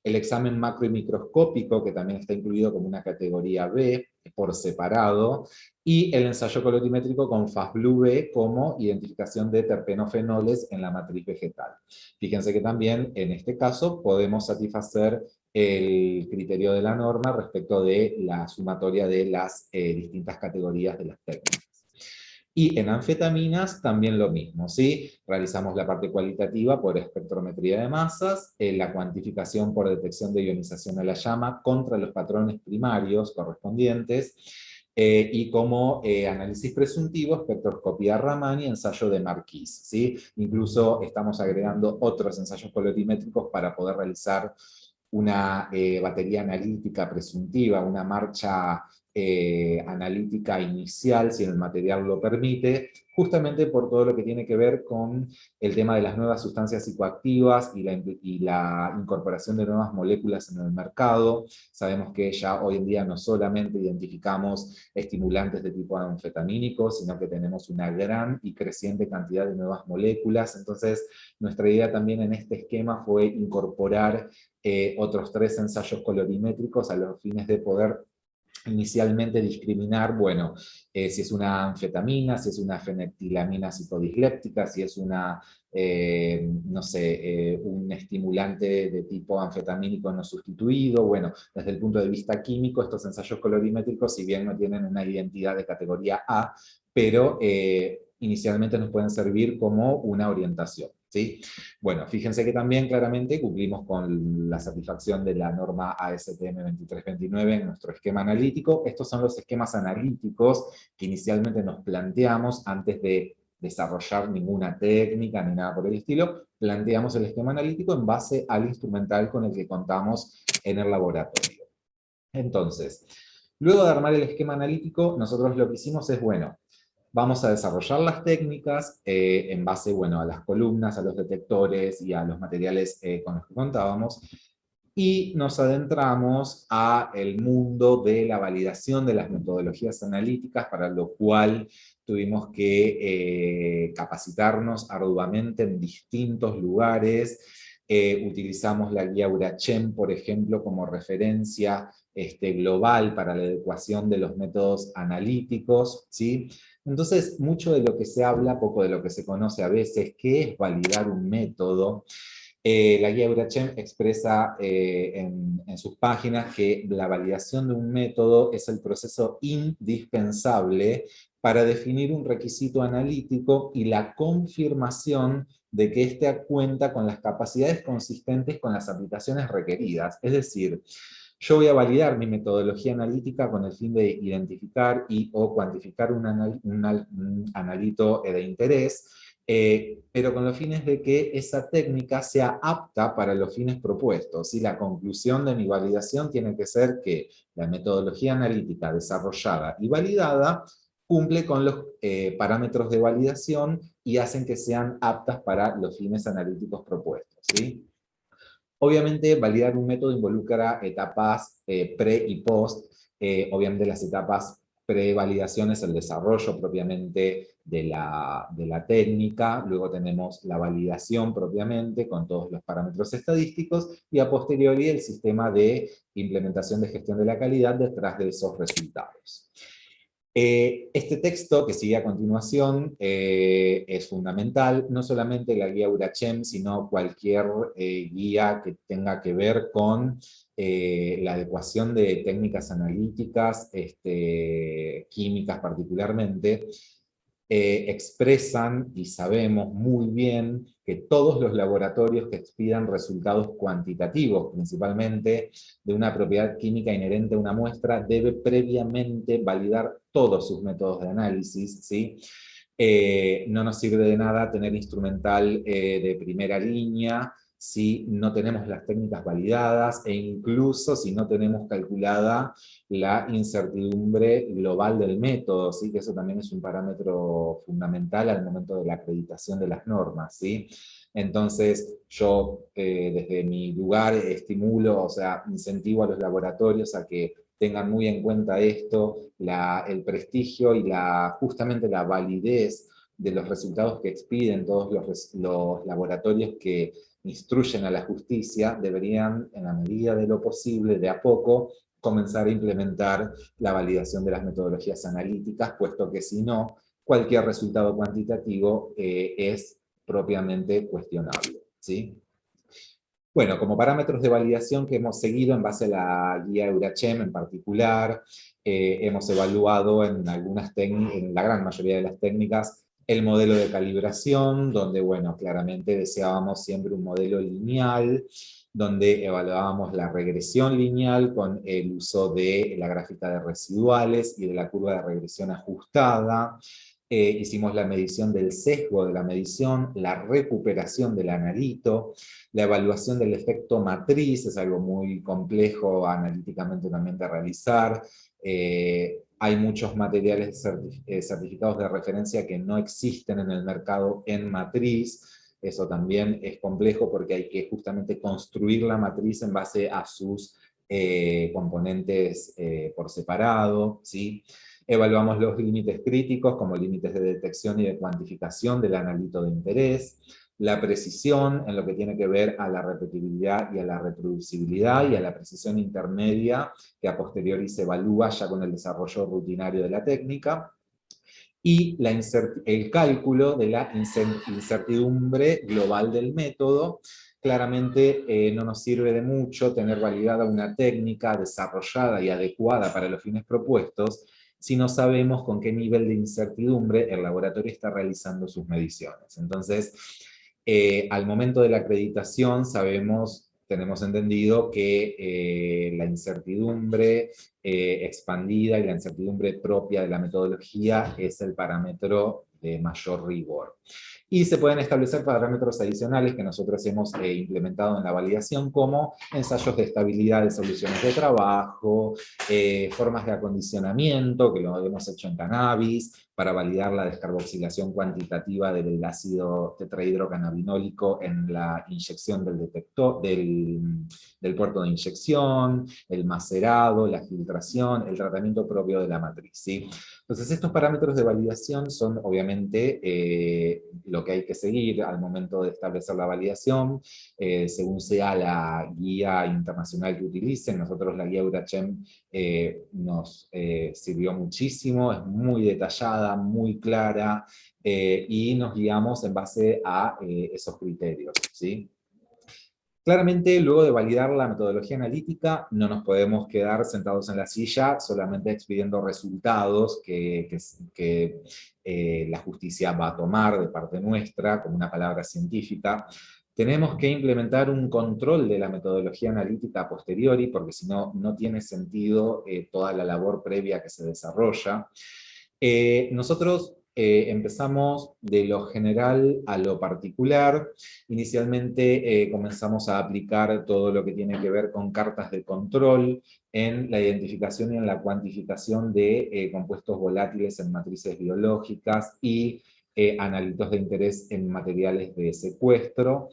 el examen macro y microscópico, que también está incluido como una categoría B por separado, y el ensayo colorimétrico con FASBLUE como identificación de terpenofenoles en la matriz vegetal. Fíjense que también en este caso podemos satisfacer el criterio de la norma respecto de la sumatoria de las distintas categorías de las técnicas. Y en anfetaminas también lo mismo, ¿sí? Realizamos la parte cualitativa por espectrometría de masas, la cuantificación por detección de ionización a la llama contra los patrones primarios correspondientes, y como análisis presuntivo, espectroscopía Raman y ensayo de Marquis, ¿sí? Incluso estamos agregando otros ensayos colorimétricos para poder realizar una batería analítica presuntiva, una marcha analítica inicial, si el material lo permite, justamente por todo lo que tiene que ver con el tema de las nuevas sustancias psicoactivas y la incorporación de nuevas moléculas en el mercado. Sabemos que ya hoy en día no solamente identificamos estimulantes de tipo anfetamínico, sino que tenemos una gran y creciente cantidad de nuevas moléculas. Entonces, nuestra idea también en este esquema fue incorporar otros 3 ensayos colorimétricos a los fines de poder inicialmente discriminar, bueno, si es una anfetamina, si es una fenetilamina psicodisléptica, si es una, no sé, un estimulante de tipo anfetamínico no sustituido. Bueno, desde el punto de vista químico, estos ensayos colorimétricos, si bien no tienen una identidad de categoría A, pero inicialmente nos pueden servir como una orientación, ¿sí? Bueno, fíjense que también claramente cumplimos con la satisfacción de la norma ASTM 2329 en nuestro esquema analítico. Estos son los esquemas analíticos que inicialmente nos planteamos antes de desarrollar ninguna técnica ni nada por el estilo. Planteamos el esquema analítico en base al instrumental con el que contamos en el laboratorio. Entonces, luego de armar el esquema analítico, nosotros lo que hicimos es, bueno, vamos a desarrollar las técnicas en base, bueno, a las columnas, a los detectores y a los materiales con los que contábamos, y nos adentramos a el mundo de la validación de las metodologías analíticas, para lo cual tuvimos que capacitarnos arduamente en distintos lugares. Utilizamos la guía Urachem, por ejemplo, como referencia global para la adecuación de los métodos analíticos, ¿sí? Entonces, mucho de lo que se habla, poco de lo que se conoce a veces, ¿qué es validar un método? La guía Urachem expresa en sus páginas que la validación de un método es el proceso indispensable para definir un requisito analítico y la confirmación de que éste cuenta con las capacidades consistentes con las aplicaciones requeridas. Es decir, yo voy a validar mi metodología analítica con el fin de identificar y o cuantificar un analito de interés, pero con los fines de que esa técnica sea apta para los fines propuestos. Y la conclusión de mi validación tiene que ser que la metodología analítica desarrollada y validada cumple con los parámetros de validación y hacen que sean aptas para los fines analíticos propuestos, ¿sí? Obviamente, validar un método involucra etapas pre y post. Obviamente, las etapas pre-validación es el desarrollo propiamente de la técnica. Luego tenemos la validación propiamente con todos los parámetros estadísticos, y a posteriori el sistema de implementación de gestión de la calidad detrás de esos resultados. Este texto que sigue a continuación es fundamental, no solamente la guía Eurachem, sino cualquier guía que tenga que ver con la adecuación de técnicas analíticas, químicas particularmente, expresan y sabemos muy bien que todos los laboratorios que expidan resultados cuantitativos, principalmente de una propiedad química inherente a una muestra, debe previamente validar todos sus métodos de análisis, ¿sí? No nos sirve de nada tener instrumental de primera línea si no tenemos las técnicas validadas e incluso si no tenemos calculada la incertidumbre global del método, ¿sí? Que eso también es un parámetro fundamental al momento de la acreditación de las normas, ¿sí? Entonces, yo desde mi lugar estimulo, o sea, incentivo a los laboratorios a que tengan muy en cuenta esto, el prestigio y justamente la validez de los resultados que expiden todos los laboratorios que instruyen a la justicia, deberían, en la medida de lo posible, de a poco, comenzar a implementar la validación de las metodologías analíticas, puesto que si no, cualquier resultado cuantitativo es propiamente cuestionable, ¿sí? Bueno, como parámetros de validación que hemos seguido en base a la guía Eurachem en particular, hemos evaluado en la gran mayoría de las técnicas, el modelo de calibración, donde, bueno, claramente deseábamos siempre un modelo lineal, donde evaluábamos la regresión lineal con el uso de la gráfica de residuales y de la curva de regresión ajustada. Hicimos la medición del sesgo de la medición, la recuperación del analito, la evaluación del efecto matriz, es algo muy complejo analíticamente también de realizar. Hay muchos materiales certificados de referencia que no existen en el mercado en matriz. Eso también es complejo porque hay que justamente construir la matriz en base a sus componentes por separado, ¿sí? Evaluamos los límites críticos como límites de detección y de cuantificación del analito de interés, la precisión en lo que tiene que ver a la repetibilidad y a la reproducibilidad y a la precisión intermedia que a posteriori se evalúa ya con el desarrollo rutinario de la técnica, y el cálculo de la incertidumbre global del método. Claramente no nos sirve de mucho tener validada una técnica desarrollada y adecuada para los fines propuestos si no sabemos con qué nivel de incertidumbre el laboratorio está realizando sus mediciones. Entonces, al momento de la acreditación tenemos entendido que la incertidumbre expandida y la incertidumbre propia de la metodología es el parámetro de mayor rigor. Y se pueden establecer parámetros adicionales que nosotros hemos implementado en la validación, como ensayos de estabilidad de soluciones de trabajo, formas de acondicionamiento, que lo hemos hecho en cannabis, para validar la descarboxilación cuantitativa del ácido tetrahidrocannabinólico en la inyección del detector, del puerto de inyección, el macerado, la filtración, el tratamiento propio de la matriz, ¿sí? Entonces, estos parámetros de validación son obviamente lo que hay que seguir al momento de establecer la validación, según sea la guía internacional que utilicen. Nosotros la guía Eurachem nos sirvió muchísimo, es muy detallada, muy clara, y nos guiamos en base a esos criterios, ¿sí? Claramente, luego de validar la metodología analítica, no nos podemos quedar sentados en la silla solamente expidiendo resultados que la justicia va a tomar de parte nuestra como una palabra científica. Tenemos que implementar un control de la metodología analítica a posteriori, porque si no, no tiene sentido toda la labor previa que se desarrolla. Nosotros empezamos de lo general a lo particular. Inicialmente comenzamos a aplicar todo lo que tiene que ver con cartas de control en la identificación y en la cuantificación de compuestos volátiles en matrices biológicas y analitos de interés en materiales de secuestro.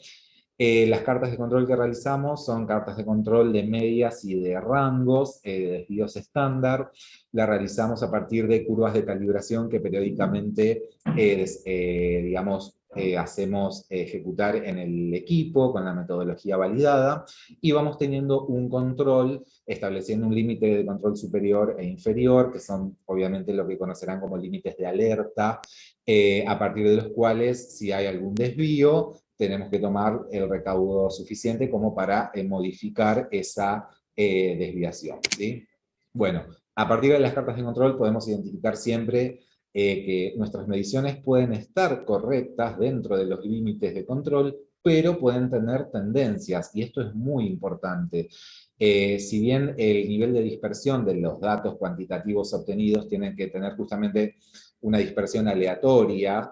Las cartas de control que realizamos son cartas de control de medias y de rangos, de desvíos estándar. La realizamos a partir de curvas de calibración que periódicamente, hacemos ejecutar en el equipo con la metodología validada, y vamos teniendo un control, estableciendo un límite de control superior e inferior, que son obviamente lo que conocerán como límites de alerta, a partir de los cuales, si hay algún desvío, tenemos que tomar el recaudo suficiente como para modificar esa desviación, ¿sí? Bueno, a partir de las cartas de control podemos identificar siempre que nuestras mediciones pueden estar correctas dentro de los límites de control, pero pueden tener tendencias, y esto es muy importante. Si bien el nivel de dispersión de los datos cuantitativos obtenidos tienen que tener justamente una dispersión aleatoria,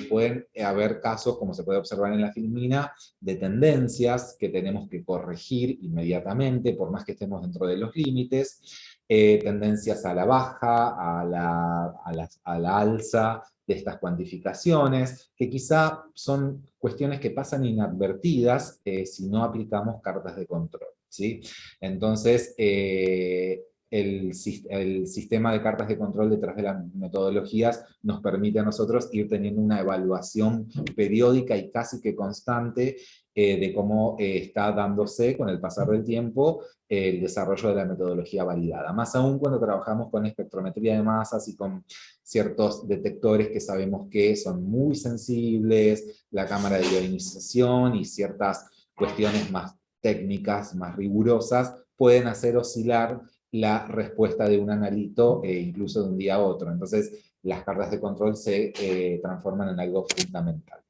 pueden haber casos, como se puede observar en la filmina, de tendencias que tenemos que corregir inmediatamente, por más que estemos dentro de los límites, tendencias a la baja, a la alza de estas cuantificaciones, que quizá son cuestiones que pasan inadvertidas si no aplicamos cartas de control, ¿sí? Entonces, el sistema de cartas de control detrás de las metodologías nos permite a nosotros ir teniendo una evaluación periódica y casi que constante de cómo está dándose con el pasar del tiempo el desarrollo de la metodología validada. Más aún cuando trabajamos con espectrometría de masas y con ciertos detectores que sabemos que son muy sensibles, la cámara de ionización y ciertas cuestiones más técnicas, más rigurosas, pueden hacer oscilar la respuesta de un analito incluso de un día a otro. Entonces, las cartas de control se transforman en algo fundamental.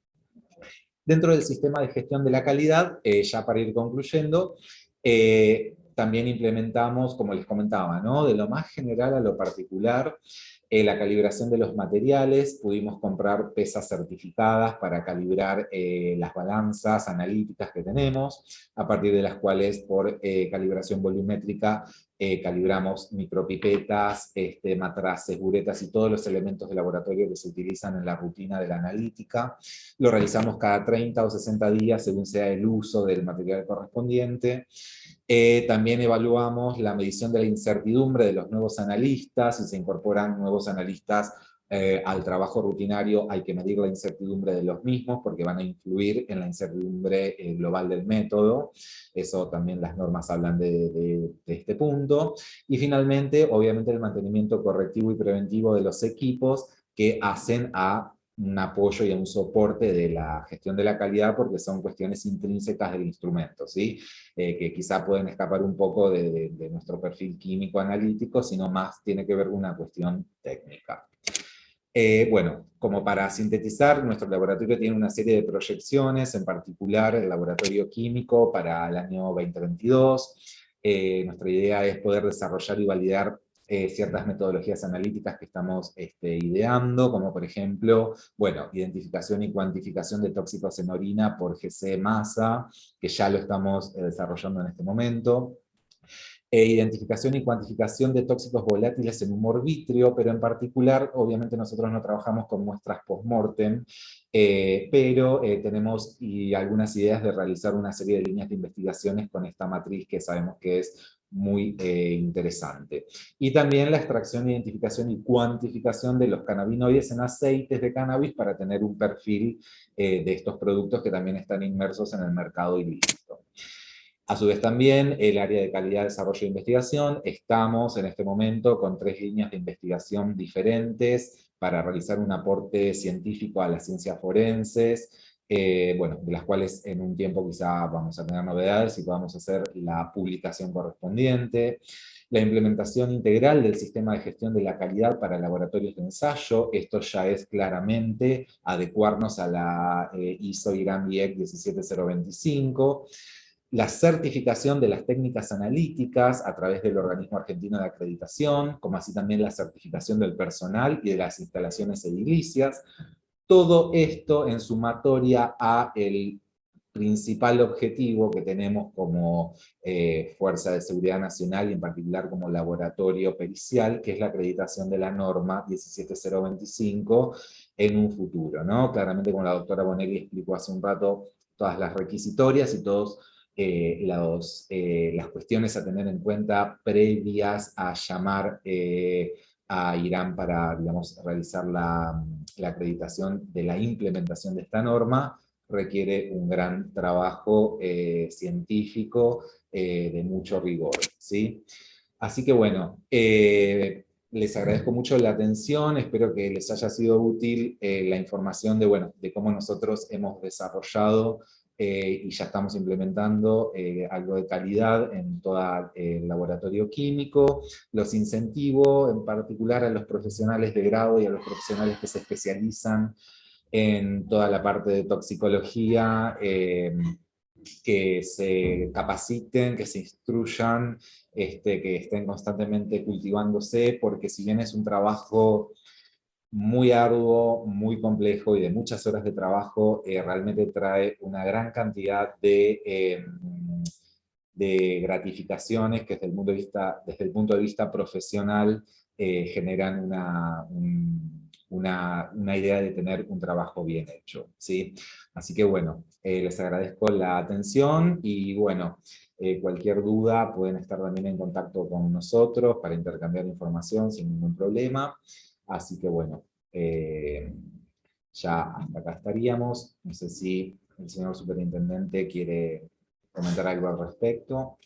Dentro del sistema de gestión de la calidad, ya para ir concluyendo, también implementamos, como les comentaba, ¿no? De lo más general a lo particular, la calibración de los materiales. Pudimos comprar pesas certificadas para calibrar las balanzas analíticas que tenemos, a partir de las cuales por calibración volumétrica calibramos micropipetas, matraces, buretas y todos los elementos de laboratorio que se utilizan en la rutina de la analítica. Lo realizamos cada 30 o 60 días según sea el uso del material correspondiente. También evaluamos la medición de la incertidumbre de los nuevos analistas. Si se incorporan nuevos analistas al trabajo rutinario, hay que medir la incertidumbre de los mismos porque van a influir en la incertidumbre global del método. Eso también las normas hablan de este punto. Y finalmente, obviamente, el mantenimiento correctivo y preventivo de los equipos que hacen a un apoyo y a un soporte de la gestión de la calidad, porque son cuestiones intrínsecas del instrumento, ¿sí? Que quizá pueden escapar un poco de nuestro perfil químico analítico, sino más tiene que ver con una cuestión técnica. Bueno, como para sintetizar, nuestro laboratorio tiene una serie de proyecciones, en particular el laboratorio químico para el año 2022. Nuestra idea es poder desarrollar y validar ciertas metodologías analíticas que estamos ideando, como por ejemplo, bueno, identificación y cuantificación de tóxicos en orina por GC masa, que ya lo estamos desarrollando en este momento. Identificación y cuantificación de tóxicos volátiles en humor vítreo, pero en particular, obviamente nosotros no trabajamos con muestras post-mortem, pero tenemos algunas ideas de realizar una serie de líneas de investigaciones con esta matriz que sabemos que es muy interesante. Y también la extracción, identificación y cuantificación de los cannabinoides en aceites de cannabis para tener un perfil de estos productos que también están inmersos en el mercado ilícito. A su vez también el área de calidad, desarrollo e investigación, estamos en este momento con 3 líneas de investigación diferentes para realizar un aporte científico a las ciencias forenses, bueno, de las cuales en un tiempo quizá vamos a tener novedades y podamos hacer la publicación correspondiente. La implementación integral del sistema de gestión de la calidad para laboratorios de ensayo, esto ya es claramente adecuarnos a la ISO/IRAM-IEC 17025, la certificación de las técnicas analíticas a través del Organismo Argentino de Acreditación, como así también la certificación del personal y de las instalaciones edilicias. Todo esto en sumatoria a el principal objetivo que tenemos como Fuerza de Seguridad Nacional y en particular como laboratorio pericial, que es la acreditación de la norma 17025 en un futuro, ¿no? Claramente, como la doctora Bonelli explicó hace un rato, todas las requisitorias y todos las cuestiones a tener en cuenta previas a llamar a Irán para, digamos, realizar la acreditación de la implementación de esta norma, requiere un gran trabajo científico de mucho rigor, ¿sí? Así que bueno, les agradezco mucho la atención, espero que les haya sido útil la información de, bueno, de cómo nosotros hemos desarrollado y ya estamos implementando algo de calidad en todo el laboratorio químico. Los incentivo en particular a los profesionales de grado y a los profesionales que se especializan en toda la parte de toxicología, que se capaciten, que se instruyan, que estén constantemente cultivándose, porque si bien es un trabajo muy arduo, muy complejo y de muchas horas de trabajo, realmente trae una gran cantidad de gratificaciones que desde el punto de vista profesional generan una idea de tener un trabajo bien hecho, ¿sí? Así que bueno, les agradezco la atención y bueno, cualquier duda pueden estar también en contacto con nosotros para intercambiar información sin ningún problema. Así que bueno, ya hasta acá estaríamos. No sé si el señor superintendente quiere comentar algo al respecto.